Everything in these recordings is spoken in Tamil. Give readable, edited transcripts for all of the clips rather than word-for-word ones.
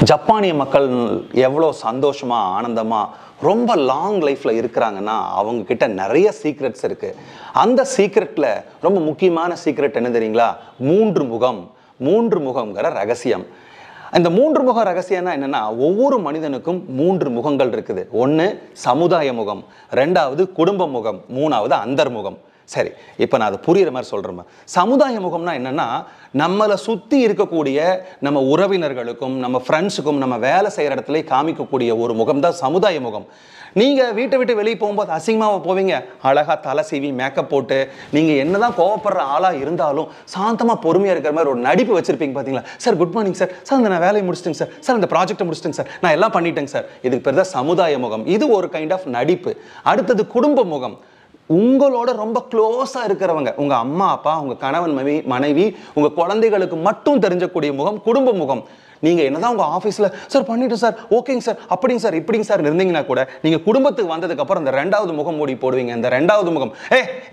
ஜப்பானிய மக்கள் எவ்வளோ சந்தோஷமா ஆனந்தமா ரொம்ப லாங் லைஃப்ல இருக்கிறாங்கன்னா அவங்க கிட்ட நிறைய சீக்ரெட்ஸ் இருக்கு. அந்த சீக்ரெட்ல ரொம்ப முக்கியமான சீக்ரெட் என்ன தெரியுங்களா? மூன்று முகம்ங்கிற ரகசியம். இந்த மூன்று முக ரகசியம்னா என்னன்னா, ஒவ்வொரு மனிதனுக்கும் மூன்று முகங்கள் இருக்குது. ஒன்று சமுதாய முகம், ரெண்டாவது குடும்ப முகம், மூணாவது அந்தர்முகம். சரி, இப்போ நான் அதை புரியுற மாதிரி சொல்கிறேன். சமுதாய முகம்னா என்னென்னா, நம்மளை சுற்றி இருக்கக்கூடிய நம்ம உறவினர்களுக்கும் நம்ம ஃப்ரெண்ட்ஸுக்கும் நம்ம வேலை செய்கிற இடத்துல காமிக்கக்கூடிய ஒரு முகம் தான் சமுதாய முகம். நீங்கள் வீட்டை விட்டு வெளியே போகும்போது அசிங்கமாக போவீங்க, அழகாக தலை சீவி மேக்கப் போட்டு நீங்கள் என்ன தான் கோவப்படுற ஆளாக இருந்தாலும் சாந்தமாக பொறுமையாக இருக்கிற மாதிரி ஒரு நடிப்பு வச்சுருப்பீங்க. பார்த்தீங்களா? Sir good morning sir, sir நான் வேலையை முடிச்சிட்டேங்க சார், சார் இந்த ப்ராஜெக்டை முடிச்சிட்டேங்க சார், நான் எல்லாம் பண்ணிட்டேங்க சார். இதுக்கு பேர் தான் சமுதாய முகம். இது ஒரு கைண்ட் ஆஃப் நடிப்பு. அடுத்தது குடும்ப முகம். உங்களோட ரொம்ப க்ளோஸாக இருக்கிறவங்க, உங்கள் அம்மா அப்பா, உங்கள் கணவன் மனைவி, உங்கள் குழந்தைகளுக்கு மட்டும் தெரிஞ்சக்கூடிய முகம் குடும்ப முகம். நீங்கள் என்னதான் உங்கள் ஆஃபீஸில் சார் பண்ணிட்டோம் சார், ஓகேங்க சார், அப்படிங்க சார், இப்படிங்க சார் இருந்தீங்கன்னா கூட நீங்கள் குடும்பத்துக்கு வந்ததுக்கப்புறம் இந்த ரெண்டாவது முகம் மூடி போடுவீங்க. இந்த ரெண்டாவது முகம்,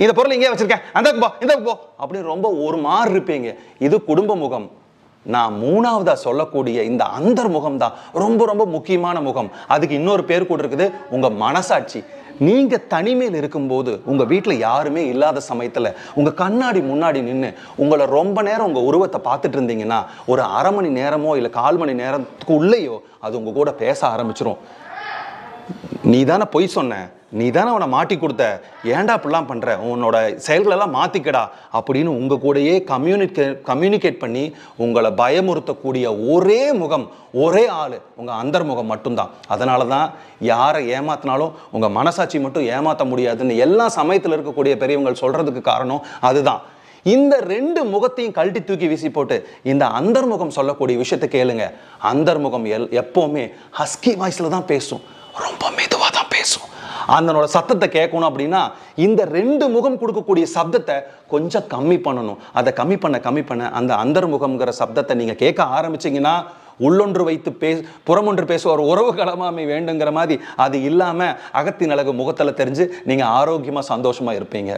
இந்த பொருள் இங்கே வச்சிருக்கேன், அந்த போ இந்த போ அப்படின்னு ரொம்ப ஒரு மாதிரி இருப்பீங்க. இது குடும்ப முகம். நான் மூணாவதா சொல்லக்கூடிய இந்த அந்தர்முகம் தான் ரொம்ப ரொம்ப முக்கியமான முகம். அதுக்கு இன்னொரு பேர் கூட இருக்குது, உங்க மனசாட்சி. நீங்க தனிமையில் இருக்கும்போது, உங்க வீட்டில் யாருமே இல்லாத சமயத்தில் உங்க கண்ணாடி முன்னாடி நின்று உங்களை ரொம்ப நேரம் உங்க உருவத்தை பார்த்துட்டு இருந்தீங்கன்னா, ஒரு அரை மணி நேரமோ இல்லை 1/4 மணி நேரத்துக்கு உள்ளேயோ அது உங்க கூட பேச ஆரம்பிச்சிரும். நீ தானே பொய் சொன்ன, நீ தானே அவனை மாட்டி கொடுத்த, ஏன்டா அப்படிலாம் பண்ணுற, உன்னோட செயல்களெல்லாம் மாற்றிக்கடா அப்படின்னு உங்கள் கூடயே கம்யூனிகேட் பண்ணி உங்களை பயமுறுத்தக்கூடிய ஒரே முகம், ஒரே ஆள் உங்கள் அந்தர்முகம் மட்டும்தான். அதனால தான் யாரை ஏமாத்தினாலும் உங்கள் மனசாட்சி மட்டும் ஏமாற்ற முடியாதுன்னு எல்லா சமயத்தில் இருக்கக்கூடிய பெரியவங்க சொல்கிறதுக்கு காரணம் அதுதான். இந்த ரெண்டு முகத்தையும் கழட்டி தூக்கி வீசி போட்டு இந்த அந்தர்முகம் சொல்லக்கூடிய விஷயத்தை கேளுங்க. அந்தர்முகம் எப்போவுமே ஹஸ்கி வாய்ஸில் தான் பேசும், ரொம்ப மெதுவாக தான் பேசும். அதனோட சத்தத்தை கேட்கணும் அப்படின்னா இந்த ரெண்டு முகம் கொடுக்கக்கூடிய சப்தத்தை கொஞ்சம் கம்மி பண்ணணும். அதை கம்மி பண்ண அந்த அந்தர்முகம்ங்கிற சப்தத்தை நீங்கள் கேட்க ஆரம்பிச்சிங்கன்னா, உள்ளொன்று வைத்து புறமொன்று பேசுவார் உறவு களமாமை வேண்டுங்கிற மாதிரி அது இல்லாமல் அகத்தின் அழகு முகத்தில் தெரிஞ்சு நீங்கள் ஆரோக்கியமாக சந்தோஷமாக இருப்பீங்க.